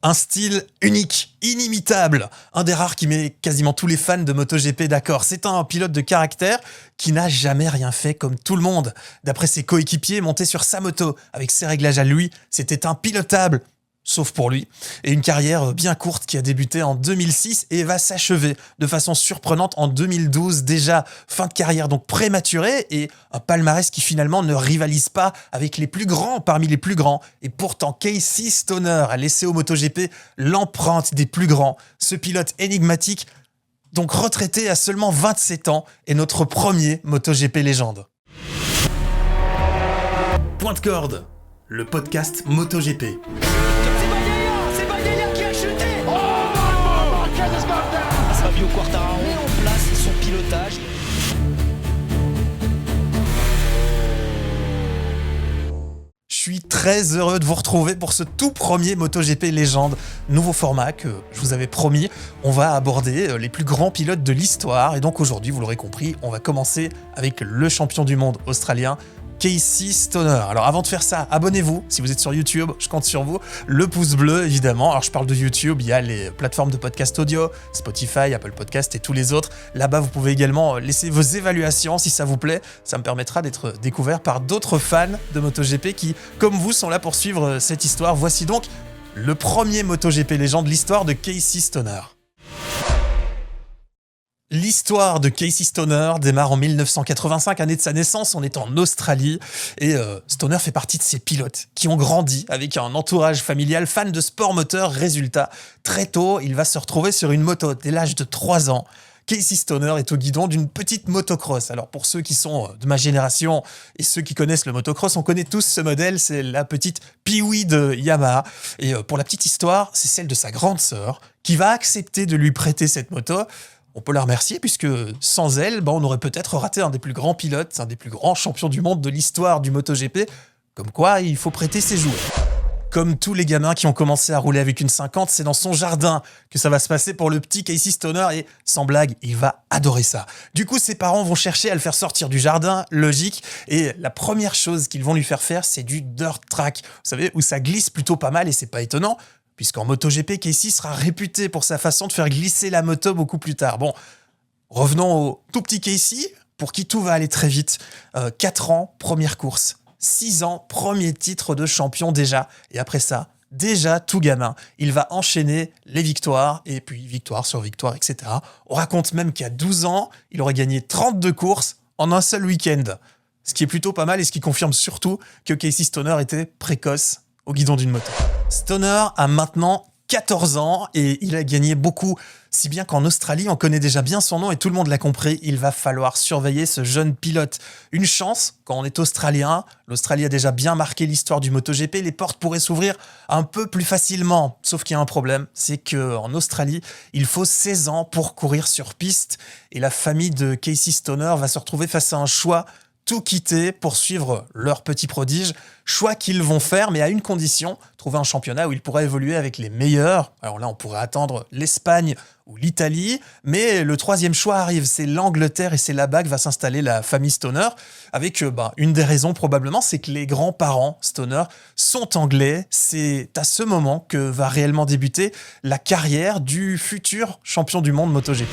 Un style unique, inimitable, un des rares qui met quasiment tous les fans de MotoGP d'accord. C'est un pilote de caractère qui n'a jamais rien fait comme tout le monde. D'après ses coéquipiers, monté sur sa moto avec ses réglages à lui, c'était impilotable. Sauf pour lui, et une carrière bien courte qui a débuté en 2006 et va s'achever de façon surprenante en 2012, déjà fin de carrière donc prématurée, et un palmarès qui finalement ne rivalise pas avec les plus grands parmi les plus grands. Et pourtant Casey Stoner a laissé au MotoGP l'empreinte des plus grands. Ce pilote énigmatique, donc retraité à seulement 27 ans, est notre premier MotoGP légende. Point de corde, le podcast MotoGP. C'est Bagnaia qui a chuté. Fabio Quartararo met en place son pilotage. Je suis très heureux de vous retrouver pour ce tout premier MotoGP légende. Nouveau format que je vous avais promis. On va aborder les plus grands pilotes de l'histoire. Et donc aujourd'hui, vous l'aurez compris, on va commencer avec le champion du monde australien, Casey Stoner. Alors avant de faire ça, abonnez-vous si vous êtes sur YouTube, je compte sur vous. Le pouce bleu évidemment. Alors je parle de YouTube, il y a les plateformes de podcast audio, Spotify, Apple Podcast et tous les autres. Là-bas vous pouvez également laisser vos évaluations si ça vous plaît. Ça me permettra d'être découvert par d'autres fans de MotoGP qui, comme vous, sont là pour suivre cette histoire. Voici donc le premier MotoGP légende de l'histoire de Casey Stoner. L'histoire de Casey Stoner démarre en 1985, année de sa naissance. On est en Australie et Stoner fait partie de ces pilotes qui ont grandi avec un entourage familial fan de sport moteur. Résultat, très tôt, il va se retrouver sur une moto dès l'âge de 3 ans. Casey Stoner est au guidon d'une petite motocross. Alors pour ceux qui sont de ma génération et ceux qui connaissent le motocross, on connaît tous ce modèle, c'est la petite Pee-Wee de Yamaha. Et pour la petite histoire, c'est celle de sa grande sœur qui va accepter de lui prêter cette moto. On peut la remercier puisque sans elle, on aurait peut-être raté un des plus grands pilotes, un des plus grands champions du monde de l'histoire du MotoGP. Comme quoi, il faut prêter ses jouets. Comme tous les gamins qui ont commencé à rouler avec une 50, c'est dans son jardin que ça va se passer pour le petit Casey Stoner et sans blague, il va adorer ça. Du coup, ses parents vont chercher à le faire sortir du jardin, logique, et la première chose qu'ils vont lui faire faire, c'est du dirt track. Vous savez, où ça glisse plutôt pas mal et c'est pas étonnant, puisqu'en MotoGP, Casey sera réputé pour sa façon de faire glisser la moto beaucoup plus tard. Bon, revenons au tout petit Casey, pour qui tout va aller très vite. 4 ans, première course. 6 ans, premier titre de champion déjà. Et après ça, déjà tout gamin, il va enchaîner les victoires, et puis victoire sur victoire, etc. On raconte même qu'à 12 ans, il aurait gagné 32 courses en un seul week-end. Ce qui est plutôt pas mal et ce qui confirme surtout que Casey Stoner était précoce au guidon d'une moto. Stoner a maintenant 14 ans et il a gagné beaucoup, si bien qu'en Australie, on connaît déjà bien son nom et tout le monde l'a compris, il va falloir surveiller ce jeune pilote. Une chance, quand on est australien, l'Australie a déjà bien marqué l'histoire du MotoGP, les portes pourraient s'ouvrir un peu plus facilement. Sauf qu'il y a un problème, c'est qu'en Australie, il faut 16 ans pour courir sur piste et la famille de Casey Stoner va se retrouver face à un choix: tout quitter pour suivre leur petit prodige. Choix qu'ils vont faire, mais à une condition: trouver un championnat où ils pourraient évoluer avec les meilleurs. Alors là, on pourrait attendre l'Espagne ou l'Italie, mais le troisième choix arrive, c'est l'Angleterre, et c'est là-bas que va s'installer la famille Stoner, avec une des raisons probablement, c'est que les grands-parents Stoner sont anglais. C'est à ce moment que va réellement débuter la carrière du futur champion du monde MotoGP.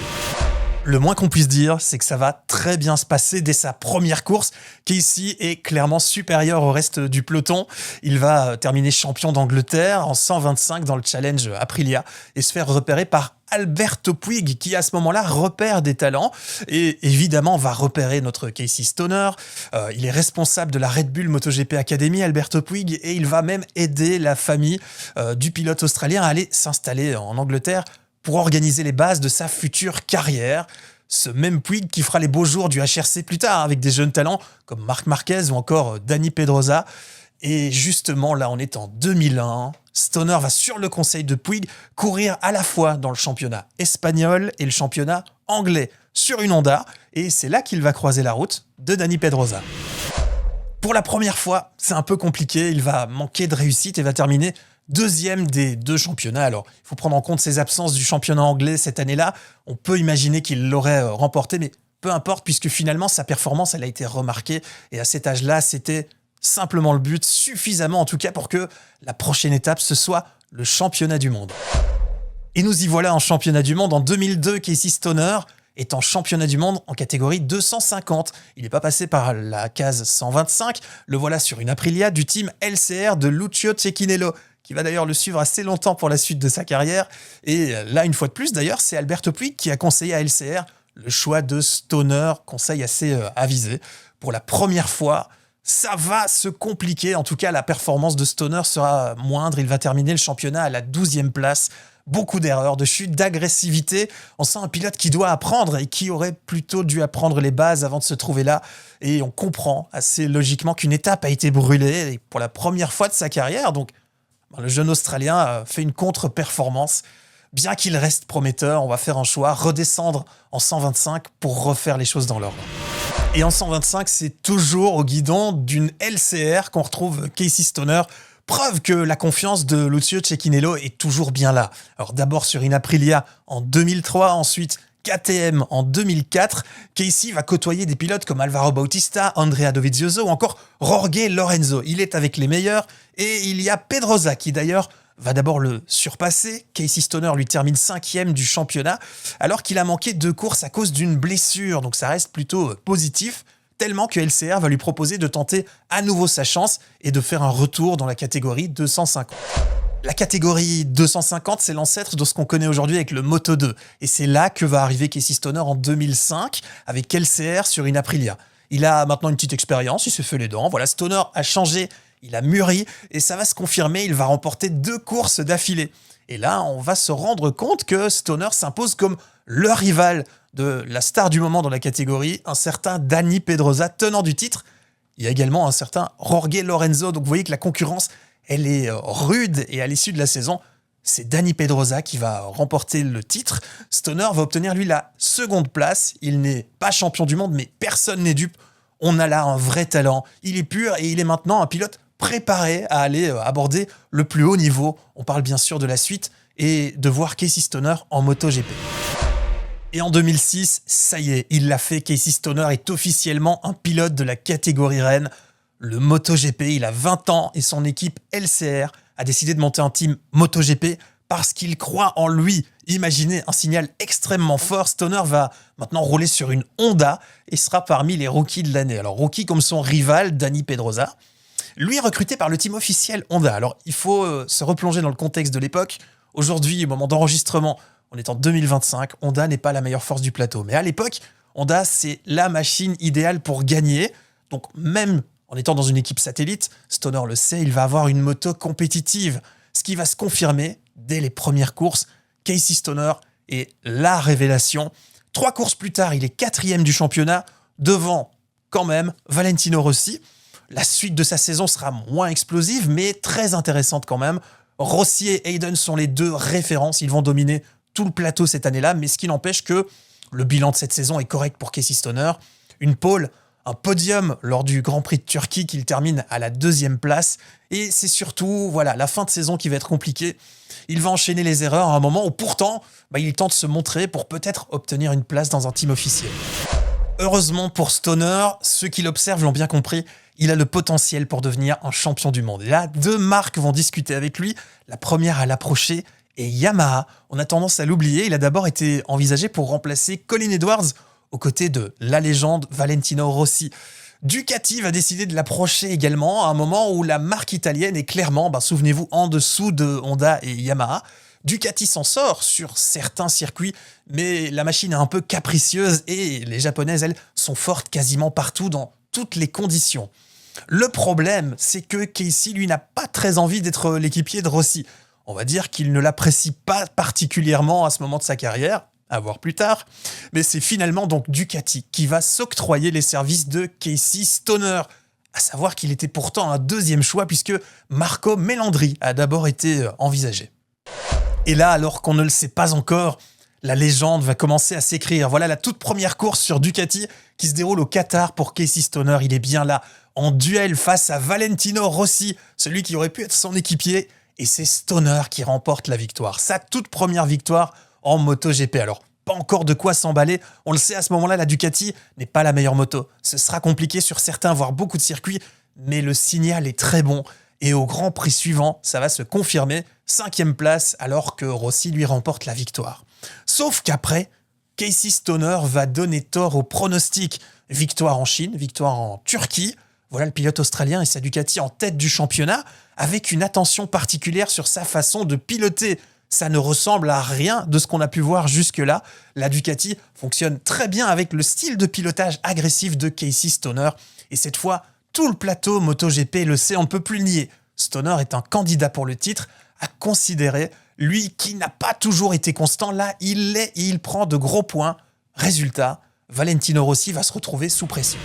Le moins qu'on puisse dire, c'est que ça va très bien se passer dès sa première course. Casey est clairement supérieur au reste du peloton. Il va terminer champion d'Angleterre en 125 dans le challenge Aprilia et se faire repérer par Alberto Puig, qui à ce moment-là repère des talents et évidemment va repérer notre Casey Stoner. Il est responsable de la Red Bull MotoGP Academy, Alberto Puig, et il va même aider la famille du pilote australien à aller s'installer en Angleterre pour organiser les bases de sa future carrière. Ce même Puig qui fera les beaux jours du HRC plus tard, avec des jeunes talents comme Marc Marquez ou encore Dani Pedrosa. Et justement, là, on est en 2001. Stoner va, sur le conseil de Puig, courir à la fois dans le championnat espagnol et le championnat anglais sur une Honda. Et c'est là qu'il va croiser la route de Dani Pedrosa. Pour la première fois, c'est un peu compliqué. Il va manquer de réussite et va terminer deuxième des 2 championnats. Alors, il faut prendre en compte ses absences du championnat anglais cette année-là. On peut imaginer qu'il l'aurait remporté, mais peu importe, puisque finalement, sa performance, elle a été remarquée. Et à cet âge-là, c'était simplement le but, suffisamment en tout cas pour que la prochaine étape, ce soit le championnat du monde. Et nous y voilà en championnat du monde. En 2002, Casey Stoner est en championnat du monde en catégorie 250. Il n'est pas passé par la case 125. Le voilà sur une Aprilia du team LCR de Lucio Cecchinello, qui va d'ailleurs le suivre assez longtemps pour la suite de sa carrière. Et là, une fois de plus, d'ailleurs, c'est Alberto Puig qui a conseillé à LCR le choix de Stoner, conseil assez avisé. Pour la première fois, ça va se compliquer. En tout cas, la performance de Stoner sera moindre. Il va terminer le championnat à la 12e place. Beaucoup d'erreurs, de chutes, d'agressivité. On sent un pilote qui doit apprendre et qui aurait plutôt dû apprendre les bases avant de se trouver là. Et on comprend assez logiquement qu'une étape a été brûlée et pour la première fois de sa carrière. Donc, le jeune Australien fait une contre-performance. Bien qu'il reste prometteur, on va faire un choix, redescendre en 125 pour refaire les choses dans l'ordre. Et en 125, c'est toujours au guidon d'une LCR qu'on retrouve Casey Stoner. Preuve que la confiance de Lucio Cecchinello est toujours bien là. Alors d'abord sur une Aprilia en 2003, ensuite KTM en 2004, Casey va côtoyer des pilotes comme Alvaro Bautista, Andrea Dovizioso ou encore Jorge Lorenzo. Il est avec les meilleurs et il y a Pedrosa qui d'ailleurs va d'abord le surpasser. Casey Stoner lui termine 5e du championnat alors qu'il a manqué 2 courses à cause d'une blessure. Donc ça reste plutôt positif. Tellement que LCR va lui proposer de tenter à nouveau sa chance et de faire un retour dans la catégorie 250. La catégorie 250, c'est l'ancêtre de ce qu'on connaît aujourd'hui avec le Moto2. Et c'est là que va arriver Casey Stoner en 2005 avec LCR sur une Aprilia. Il a maintenant une petite expérience, il se fait les dents. Voilà, Stoner a changé, il a mûri et ça va se confirmer, il va remporter 2 courses d'affilée. Et là, on va se rendre compte que Stoner s'impose comme le rival de la star du moment dans la catégorie, un certain Dani Pedrosa, tenant du titre. Il y a également un certain Jorge Lorenzo. Donc vous voyez que la concurrence, elle est rude. Et à l'issue de la saison, c'est Dani Pedrosa qui va remporter le titre. Stoner va obtenir, lui, la 2e place. Il n'est pas champion du monde, mais personne n'est dupe. On a là un vrai talent. Il est pur et il est maintenant un pilote préparé à aller aborder le plus haut niveau. On parle bien sûr de la suite et de voir Casey Stoner en MotoGP. Et en 2006, ça y est, il l'a fait. Casey Stoner est officiellement un pilote de la catégorie reine. Le MotoGP, il a 20 ans et son équipe LCR a décidé de monter un team MotoGP parce qu'il croit en lui. Imaginez un signal extrêmement fort. Stoner va maintenant rouler sur une Honda et sera parmi les rookies de l'année. Alors rookie comme son rival, Dani Pedrosa. Lui recruté par le team officiel Honda. Alors il faut se replonger dans le contexte de l'époque. Aujourd'hui, au moment d'enregistrement, on est en 2025, Honda n'est pas la meilleure force du plateau. Mais à l'époque, Honda, c'est la machine idéale pour gagner. Donc même en étant dans une équipe satellite, Stoner le sait, il va avoir une moto compétitive. Ce qui va se confirmer dès les premières courses. Casey Stoner est la révélation. 3 courses plus tard, il est 4e du championnat, devant quand même Valentino Rossi. La suite de sa saison sera moins explosive, mais très intéressante quand même. Rossi et Hayden sont les 2 références. Ils vont dominer tout le plateau cette année-là, mais ce qui n'empêche que le bilan de cette saison est correct pour Casey Stoner. Une pole, un podium lors du Grand Prix de Turquie qu'il termine à la 2e place. Et c'est surtout la fin de saison qui va être compliquée. Il va enchaîner les erreurs à un moment où pourtant, il tente de se montrer pour peut-être obtenir une place dans un team officiel. Heureusement pour Stoner, ceux qui l'observent l'ont bien compris, il a le potentiel pour devenir un champion du monde. Et là, 2 marques vont discuter avec lui. La première à l'approcher est Yamaha. On a tendance à l'oublier. Il a d'abord été envisagé pour remplacer Colin Edwards aux côtés de la légende Valentino Rossi. Ducati va décider de l'approcher également à un moment où la marque italienne est clairement, souvenez-vous, en dessous de Honda et Yamaha. Ducati s'en sort sur certains circuits, mais la machine est un peu capricieuse et les japonaises, elles, sont fortes quasiment partout dans toutes les conditions. Le problème, c'est que Casey, lui, n'a pas très envie d'être l'équipier de Rossi. On va dire qu'il ne l'apprécie pas particulièrement à ce moment de sa carrière, à voir plus tard. Mais c'est finalement donc Ducati qui va s'octroyer les services de Casey Stoner. À savoir qu'il était pourtant un 2e choix puisque Marco Melandri a d'abord été envisagé. Et là, alors qu'on ne le sait pas encore, la légende va commencer à s'écrire. Voilà la toute première course sur Ducati qui se déroule au Qatar pour Casey Stoner. Il est bien là, en duel face à Valentino Rossi, celui qui aurait pu être son équipier. Et c'est Stoner qui remporte la victoire. Sa toute première victoire en MotoGP. Alors, pas encore de quoi s'emballer. On le sait, à ce moment-là, la Ducati n'est pas la meilleure moto. Ce sera compliqué sur certains, voire beaucoup de circuits. mais le signal est très bon. Et au Grand Prix suivant, ça va se confirmer, 5e place, alors que Rossi lui remporte la victoire. Sauf qu'après, Casey Stoner va donner tort aux pronostics. Victoire en Chine, victoire en Turquie. Voilà le pilote australien et sa Ducati en tête du championnat, avec une attention particulière sur sa façon de piloter. Ça ne ressemble à rien de ce qu'on a pu voir jusque-là. La Ducati fonctionne très bien avec le style de pilotage agressif de Casey Stoner. Et cette fois, tout le plateau MotoGP le sait, on ne peut plus le nier. Stoner est un candidat pour le titre, à considérer. Lui qui n'a pas toujours été constant, là, il l'est et il prend de gros points. Résultat, Valentino Rossi va se retrouver sous pression.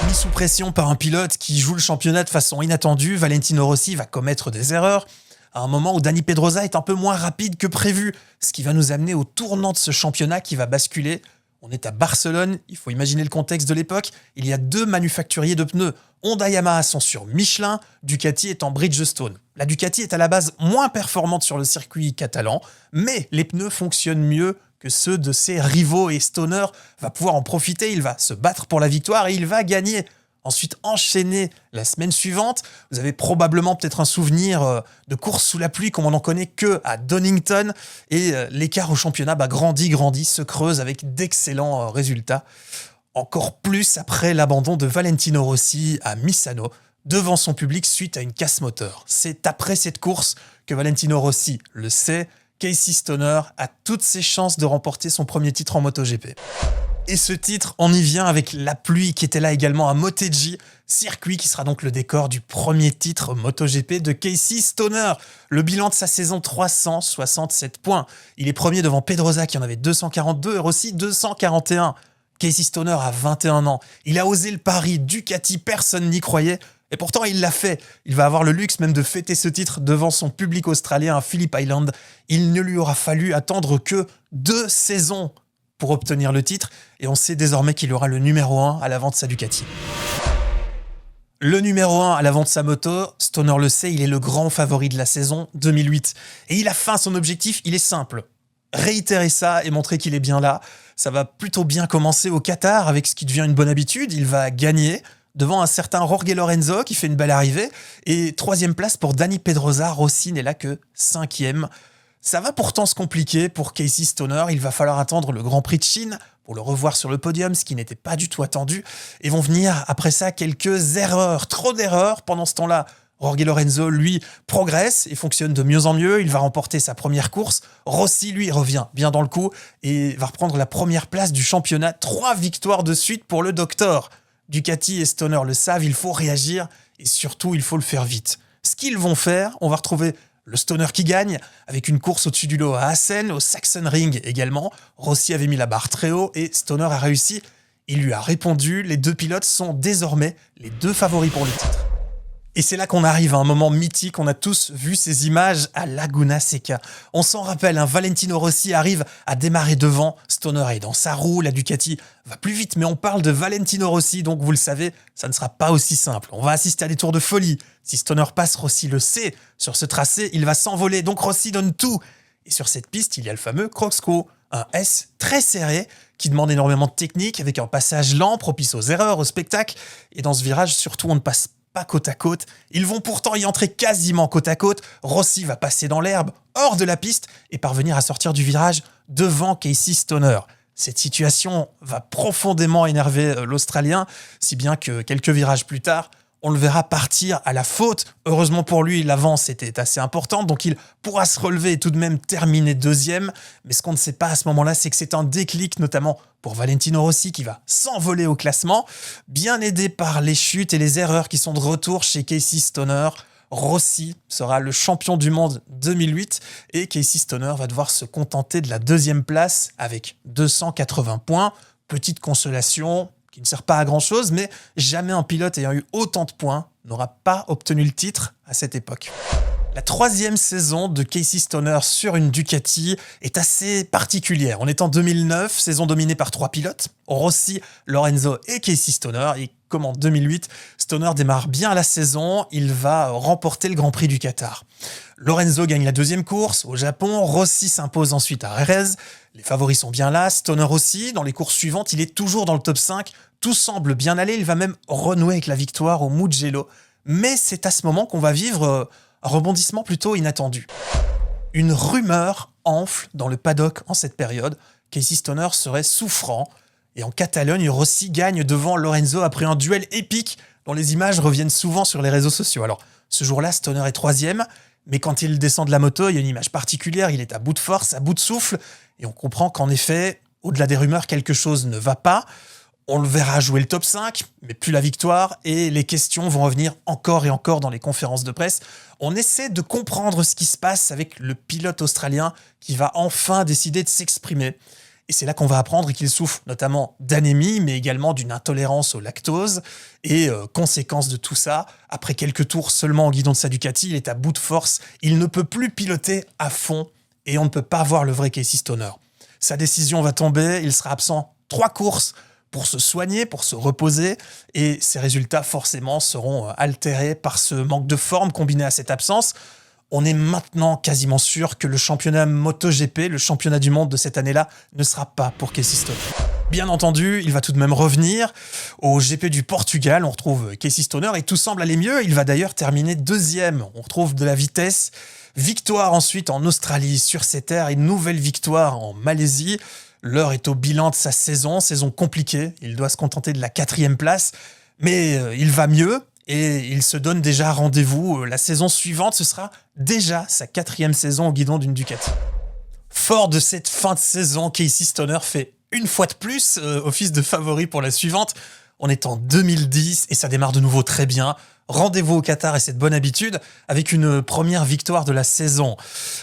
Mis sous pression par un pilote qui joue le championnat de façon inattendue, Valentino Rossi va commettre des erreurs, à un moment où Dani Pedrosa est un peu moins rapide que prévu, ce qui va nous amener au tournant de ce championnat qui va basculer. On est à Barcelone, il faut imaginer le contexte de l'époque, il y a 2 manufacturiers de pneus. Honda et Yamaha sont sur Michelin, Ducati est en Bridgestone. La Ducati est à la base moins performante sur le circuit catalan, mais les pneus fonctionnent mieux que ceux de ses rivaux et Stoner va pouvoir en profiter, il va se battre pour la victoire et il va gagner. Ensuite, enchaîner la semaine suivante. Vous avez probablement peut-être un souvenir de course sous la pluie comme on n'en connaît que à Donington. Et l'écart au championnat grandit, se creuse avec d'excellents résultats. Encore plus après l'abandon de Valentino Rossi à Misano devant son public suite à une casse moteur. C'est après cette course que Valentino Rossi le sait. Casey Stoner a toutes ses chances de remporter son premier titre en MotoGP. Et ce titre, on y vient avec la pluie qui était là également à Motegi, circuit qui sera donc le décor du premier titre MotoGP de Casey Stoner. Le bilan de sa saison, 367 points. Il est premier devant Pedrosa qui en avait 242 et Rossi 241. Casey Stoner a 21 ans. Il a osé le pari, Ducati, personne n'y croyait. Et pourtant, il l'a fait. Il va avoir le luxe même de fêter ce titre devant son public australien à Phillip Island. Il ne lui aura fallu attendre que 2 saisons pour obtenir le titre, et on sait désormais qu'il aura le numéro 1 à l'avant de sa Ducati. Le numéro 1 à l'avant de sa moto, Stoner le sait, il est le grand favori de la saison 2008. Et il a faim, son objectif, il est simple. Réitérer ça et montrer qu'il est bien là. Ça va plutôt bien commencer au Qatar avec ce qui devient une bonne habitude. Il va gagner devant un certain Jorge Lorenzo qui fait une belle arrivée. Et 3e place pour Dani Pedrosa, Rossi n'est là que 5e. Ça va pourtant se compliquer pour Casey Stoner. Il va falloir attendre le Grand Prix de Chine pour le revoir sur le podium, ce qui n'était pas du tout attendu. Et vont venir après ça quelques erreurs, trop d'erreurs. Pendant ce temps-là, Jorge Lorenzo, lui, progresse et fonctionne de mieux en mieux. Il va remporter sa première course. Rossi, lui, revient bien dans le coup et va reprendre la première place du championnat. 3 victoires de suite pour le Docteur. Ducati et Stoner le savent, il faut réagir et surtout, il faut le faire vite. Ce qu'ils vont faire, on va retrouver le Stoner qui gagne, avec une course au-dessus du lot à Assen, au Saxon Ring également. Rossi avait mis la barre très haut et Stoner a réussi. Il lui a répondu, les 2 pilotes sont désormais les 2 favoris pour le titre. Et c'est là qu'on arrive à un moment mythique, on a tous vu ces images à Laguna Seca. On s'en rappelle, Valentino Rossi arrive à démarrer devant, Stoner est dans sa roue, la Ducati va plus vite, mais on parle de Valentino Rossi, donc vous le savez, ça ne sera pas aussi simple. On va assister à des tours de folie. Si Stoner passe, Rossi le sait. Sur ce tracé, il va s'envoler, donc Rossi donne tout. Et sur cette piste, il y a le fameux Croxco, un S très serré qui demande énormément de technique, avec un passage lent, propice aux erreurs, au spectacle. Et dans ce virage, surtout, on ne passe pas côte à côte. Ils vont pourtant y entrer quasiment côte à côte. Rossi va passer dans l'herbe, hors de la piste, et parvenir à sortir du virage devant Casey Stoner. Cette situation va profondément énerver l'Australien, si bien que quelques virages plus tard, on le verra partir à la faute. Heureusement pour lui, l'avance était assez importante, donc il pourra se relever et tout de même terminer 2e. Mais ce qu'on ne sait pas à ce moment-là, c'est que c'est un déclic, notamment pour Valentino Rossi, qui va s'envoler au classement. Bien aidé par les chutes et les erreurs qui sont de retour chez Casey Stoner, Rossi sera le champion du monde 2008 et Casey Stoner va devoir se contenter de la 2e place avec 280 points. Petite consolation qui ne sert pas à grand-chose, mais jamais un pilote ayant eu autant de points n'aura pas obtenu le titre à cette époque. La 3e saison de Casey Stoner sur une Ducati est assez particulière. On est en 2009, saison dominée par 3 pilotes, Rossi, Lorenzo et Casey Stoner. Et comme en 2008, Stoner démarre bien la saison, il va remporter le Grand Prix du Qatar. Lorenzo gagne la 2e course au Japon, Rossi s'impose ensuite à Jerez. Les favoris sont bien là, Stoner aussi. Dans les courses suivantes, il est toujours dans le top 5. Tout semble bien aller, il va même renouer avec la victoire au Mugello. Mais c'est à ce moment qu'on va vivre un rebondissement plutôt inattendu. Une rumeur enfle dans le paddock en cette période. Casey Stoner serait souffrant. Et en Catalogne, Rossi gagne devant Lorenzo après un duel épique dont les images reviennent souvent sur les réseaux sociaux. Alors, ce jour-là, Stoner est 3e, mais quand il descend de la moto, il y a une image particulière, il est à bout de force, à bout de souffle, et on comprend qu'en effet, au-delà des rumeurs, quelque chose ne va pas. On le verra jouer le top 5, mais plus la victoire, et les questions vont revenir encore et encore dans les conférences de presse. On essaie de comprendre ce qui se passe avec le pilote australien qui va enfin décider de s'exprimer. Et c'est là qu'on va apprendre qu'il souffre notamment d'anémie, mais également d'une intolérance au lactose. Et conséquence de tout ça, après quelques tours seulement au guidon de sa Ducati, il est à bout de force, il ne peut plus piloter à fond, et on ne peut pas voir le vrai Casey Stoner. Sa décision va tomber, il sera absent 3 courses, pour se soigner, pour se reposer, et ses résultats forcément seront altérés par ce manque de forme combiné à cette absence. On est maintenant quasiment sûr que le championnat MotoGP, le championnat du monde de cette année-là, ne sera pas pour Casey Stoner. Bien entendu, il va tout de même revenir. Au GP du Portugal, on retrouve Casey Stoner et tout semble aller mieux. Il va d'ailleurs terminer 2e. On retrouve de la vitesse. Victoire ensuite en Australie sur ses terres et nouvelle victoire en Malaisie. L'heure est au bilan de sa saison compliquée. Il doit se contenter de la 4e place, mais il va mieux et il se donne déjà rendez-vous. La saison suivante, ce sera déjà sa 4e saison au guidon d'une Ducati. Fort de cette fin de saison, Casey Stoner fait une fois de plus office de favori pour la suivante. On est en 2010 et ça démarre de nouveau très bien. Rendez-vous au Qatar et cette bonne habitude avec une première victoire de la saison.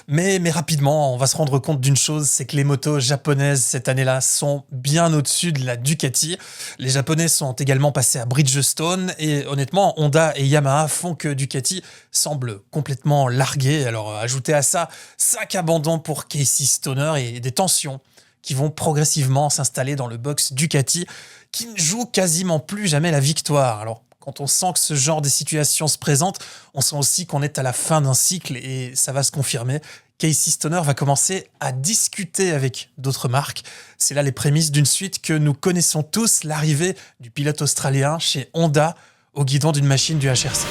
Mais rapidement, on va se rendre compte d'une chose, c'est que les motos japonaises cette année-là sont bien au-dessus de la Ducati. Les Japonais sont également passés à Bridgestone et honnêtement, Honda et Yamaha font que Ducati semble complètement largué. Alors ajoutez à ça 5 abandons pour Casey Stoner et des tensions qui vont progressivement s'installer dans le box Ducati qui ne joue quasiment plus jamais la victoire. Alors, quand on sent que ce genre de situation se présente, on sent aussi qu'on est à la fin d'un cycle et ça va se confirmer. Casey Stoner va commencer à discuter avec d'autres marques. C'est là les prémices d'une suite que nous connaissons tous, l'arrivée du pilote australien chez Honda au guidon d'une machine du HRC.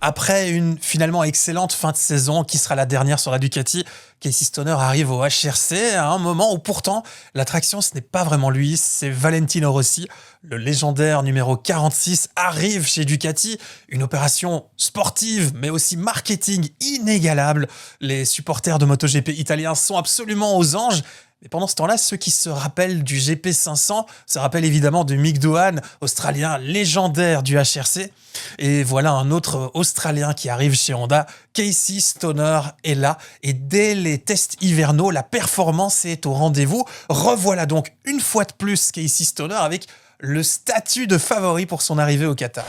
Après une finalement excellente fin de saison qui sera la dernière sur la Ducati, Casey Stoner arrive au HRC à un moment où pourtant l'attraction ce n'est pas vraiment lui, c'est Valentino Rossi, le légendaire numéro 46 arrive chez Ducati, une opération sportive mais aussi marketing inégalable. Les supporters de MotoGP italiens sont absolument aux anges. Mais pendant ce temps-là, ceux qui se rappellent du GP500 se rappellent évidemment de Mick Doohan, Australien légendaire du HRC. Et voilà un autre Australien qui arrive chez Honda. Casey Stoner est là. Et dès les tests hivernaux, la performance est au rendez-vous. Revoilà donc une fois de plus Casey Stoner avec le statut de favori pour son arrivée au Qatar.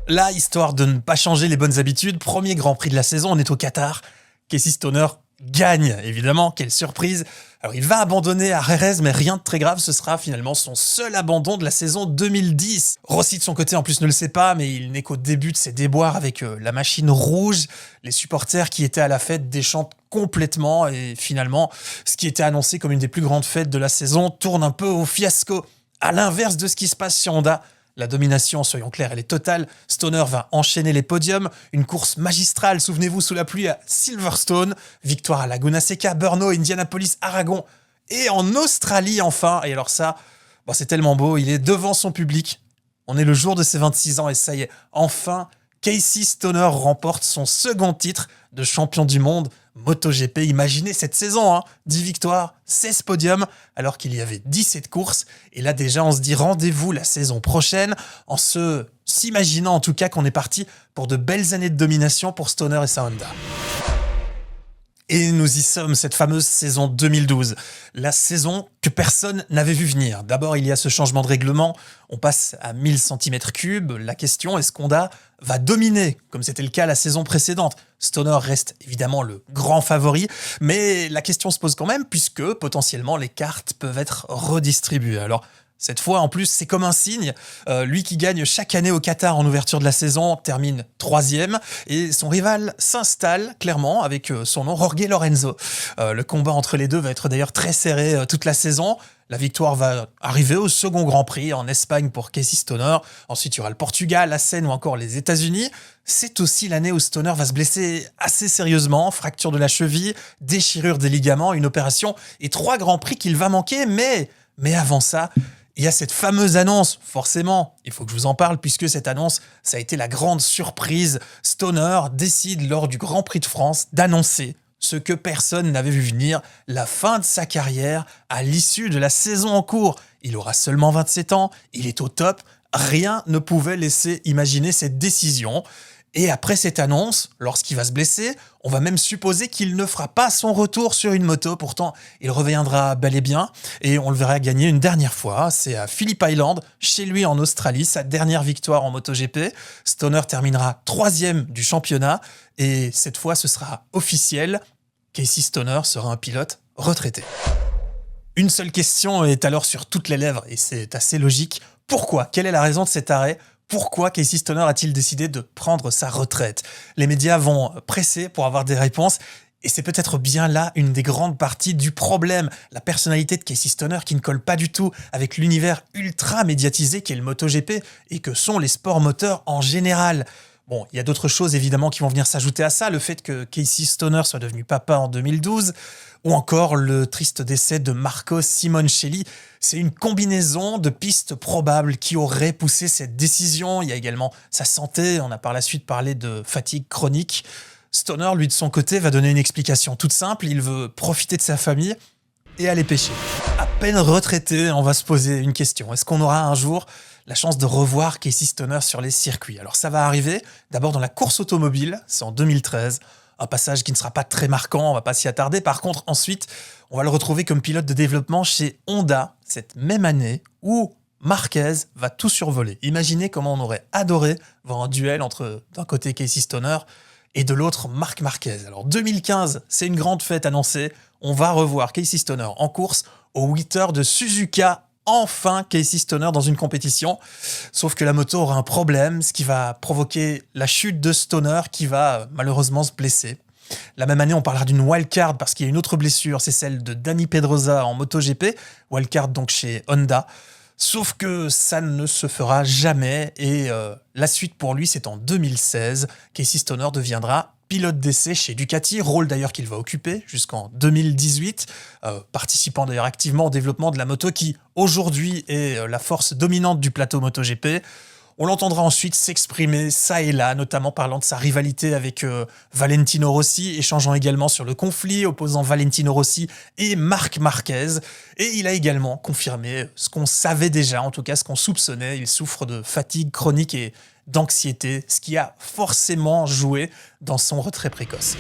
Là, histoire de ne pas changer les bonnes habitudes, premier Grand Prix de la saison, on est au Qatar. Casey Stoner gagne, évidemment, quelle surprise. Alors il va abandonner à Jerez, mais rien de très grave, ce sera finalement son seul abandon de la saison 2010. Rossi de son côté en plus ne le sait pas, mais il n'est qu'au début de ses déboires avec la machine rouge. Les supporters qui étaient à la fête déchantent complètement et finalement, ce qui était annoncé comme une des plus grandes fêtes de la saison tourne un peu au fiasco. À l'inverse de ce qui se passe chez Honda, la domination, soyons clairs, elle est totale. Stoner va enchaîner les podiums. Une course magistrale, souvenez-vous, sous la pluie à Silverstone. Victoire à Laguna Seca, Brno, Indianapolis, Aragon. Et en Australie, enfin. Et alors ça, c'est tellement beau. Il est devant son public. On est le jour de ses 26 ans et ça y est, enfin, Casey Stoner remporte son second titre de champion du monde MotoGP. Imaginez cette saison, 10 victoires, 16 podiums, alors qu'il y avait 17 courses. Et là déjà, on se dit rendez-vous la saison prochaine, en s'imaginant en tout cas qu'on est parti pour de belles années de domination pour Stoner et sa Honda. Et nous y sommes, cette fameuse saison 2012. La saison que personne n'avait vu venir. D'abord, il y a ce changement de règlement. On passe à 1000 cm3. La question, est-ce qu'Honda va dominer, comme c'était le cas la saison précédente? Stoner reste évidemment le grand favori, mais la question se pose quand même, puisque potentiellement les cartes peuvent être redistribuées. Alors, cette fois, en plus, c'est comme un signe. Lui qui gagne chaque année au Qatar en ouverture de la saison termine 3e et son rival s'installe clairement avec son nom, Jorge Lorenzo. Le combat entre les deux va être d'ailleurs très serré toute la saison. La victoire va arriver au second Grand Prix en Espagne pour Casey Stoner. Ensuite, il y aura le Portugal, la Seine ou encore les États-Unis. C'est aussi l'année où Stoner va se blesser assez sérieusement, fracture de la cheville, déchirure des ligaments, une opération et 3 Grands Prix qu'il va manquer. Mais avant ça, il y a cette fameuse annonce, forcément, il faut que je vous en parle puisque cette annonce, ça a été la grande surprise. Stoner décide lors du Grand Prix de France d'annoncer ce que personne n'avait vu venir, la fin de sa carrière à l'issue de la saison en cours. Il aura seulement 27 ans, il est au top, rien ne pouvait laisser imaginer cette décision. Et après cette annonce, lorsqu'il va se blesser, on va même supposer qu'il ne fera pas son retour sur une moto. Pourtant, il reviendra bel et bien et on le verra gagner une dernière fois. C'est à Phillip Island, chez lui en Australie, sa dernière victoire en MotoGP. Stoner terminera 3e du championnat et cette fois, ce sera officiel. Casey Stoner sera un pilote retraité. Une seule question est alors sur toutes les lèvres et c'est assez logique. Pourquoi ? Quelle est la raison de cet arrêt ? Pourquoi Casey Stoner a-t-il décidé de prendre sa retraite ? Les médias vont presser pour avoir des réponses et c'est peut-être bien là une des grandes parties du problème. La personnalité de Casey Stoner qui ne colle pas du tout avec l'univers ultra médiatisé qu'est le MotoGP et que sont les sports moteurs en général. Bon, il y a d'autres choses évidemment qui vont venir s'ajouter à ça, le fait que Casey Stoner soit devenu papa en 2012, ou encore le triste décès de Marco Simoncelli. C'est une combinaison de pistes probables qui auraient poussé cette décision. Il y a également sa santé, on a par la suite parlé de fatigue chronique. Stoner, lui de son côté, va donner une explication toute simple, il veut profiter de sa famille et aller pêcher. À peine retraité, on va se poser une question. Est-ce qu'on aura un jour la chance de revoir Casey Stoner sur les circuits ? Alors ça va arriver d'abord dans la course automobile, c'est en 2013, un passage qui ne sera pas très marquant, on va pas s'y attarder. Par contre, ensuite, on va le retrouver comme pilote de développement chez Honda, cette même année où Marquez va tout survoler. Imaginez comment on aurait adoré voir un duel entre d'un côté Casey Stoner et de l'autre Marc Marquez. Alors 2015, c'est une grande fête annoncée, on va revoir Casey Stoner en course aux 8 heures de Suzuka. Enfin, Casey Stoner dans une compétition. Sauf que la moto aura un problème, ce qui va provoquer la chute de Stoner qui va malheureusement se blesser. La même année, on parlera d'une wildcard parce qu'il y a une autre blessure, c'est celle de Dani Pedrosa en MotoGP. Wildcard donc chez Honda. Sauf que ça ne se fera jamais et la suite pour lui, c'est en 2016. Casey Stoner deviendra pilote d'essai chez Ducati, rôle d'ailleurs qu'il va occuper jusqu'en 2018, participant d'ailleurs activement au développement de la moto qui aujourd'hui est la force dominante du plateau MotoGP. On l'entendra ensuite s'exprimer ça et là, notamment parlant de sa rivalité avec Valentino Rossi, échangeant également sur le conflit opposant Valentino Rossi et Marc Marquez. Et il a également confirmé ce qu'on savait déjà, en tout cas ce qu'on soupçonnait. Il souffre de fatigue chronique et d'anxiété, ce qui a forcément joué dans son retrait précoce.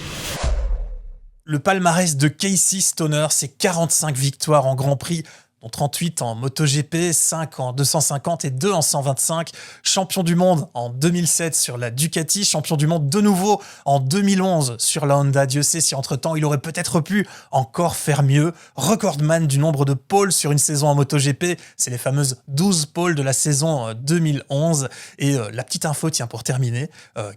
Le palmarès de Casey Stoner, c'est 45 victoires en Grand Prix, dont 38 en MotoGP, 5 en 250 et 2 en 125. Champion du monde en 2007 sur la Ducati, champion du monde de nouveau en 2011 sur la Honda. Dieu sait si entre-temps il aurait peut-être pu encore faire mieux. Recordman du nombre de poles sur une saison en MotoGP, c'est les fameuses 12 poles de la saison 2011. Et la petite info, tiens, pour terminer,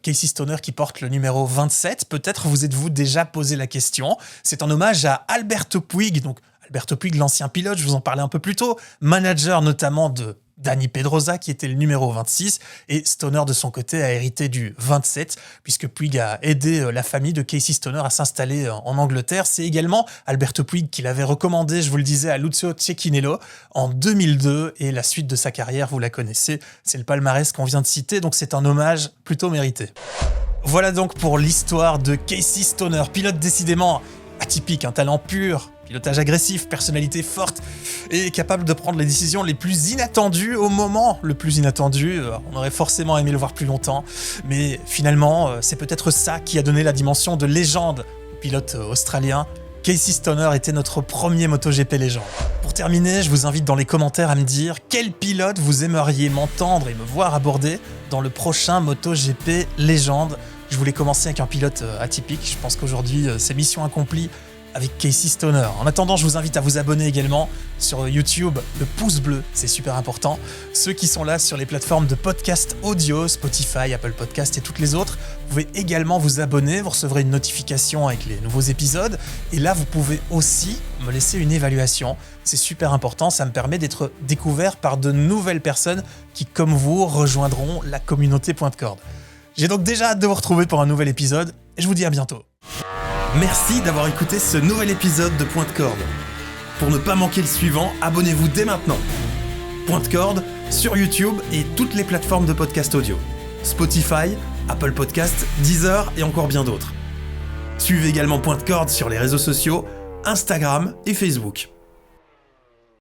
Casey Stoner qui porte le numéro 27, peut-être vous êtes-vous déjà posé la question. C'est en hommage à Alberto Puig, donc Alberto Puig, l'ancien pilote, je vous en parlais un peu plus tôt, manager notamment de Dani Pedrosa qui était le numéro 26 et Stoner de son côté a hérité du 27 puisque Puig a aidé la famille de Casey Stoner à s'installer en Angleterre. C'est également Alberto Puig qui l'avait recommandé, je vous le disais, à Lucio Cecchinello en 2002 et la suite de sa carrière, vous la connaissez, c'est le palmarès qu'on vient de citer, donc c'est un hommage plutôt mérité. Voilà donc pour l'histoire de Casey Stoner, pilote décidément atypique, un talent pur, pilotage agressif, personnalité forte et capable de prendre les décisions les plus inattendues au moment le plus inattendu. On aurait forcément aimé le voir plus longtemps, mais finalement, c'est peut-être ça qui a donné la dimension de légende au pilote australien. Casey Stoner était notre premier MotoGP légende. Pour terminer, je vous invite dans les commentaires à me dire quel pilote vous aimeriez m'entendre et me voir aborder dans le prochain MotoGP légende. Je voulais commencer avec un pilote atypique. Je pense qu'aujourd'hui, c'est mission accomplie. avec Casey Stoner. En attendant, je vous invite à vous abonner également sur YouTube, le pouce bleu, c'est super important. Ceux qui sont là sur les plateformes de podcast audio, Spotify, Apple Podcast et toutes les autres, vous pouvez également vous abonner, vous recevrez une notification avec les nouveaux épisodes. Et là, vous pouvez aussi me laisser une évaluation. C'est super important, ça me permet d'être découvert par de nouvelles personnes qui, comme vous, rejoindront la communauté Point de Corde. J'ai donc déjà hâte de vous retrouver pour un nouvel épisode et je vous dis à bientôt. Merci d'avoir écouté ce nouvel épisode de Point de Corde. Pour ne pas manquer le suivant, abonnez-vous dès maintenant. Point de Corde sur YouTube et toutes les plateformes de podcast audio. Spotify, Apple Podcast, Deezer et encore bien d'autres. Suivez également Point de Corde sur les réseaux sociaux, Instagram et Facebook.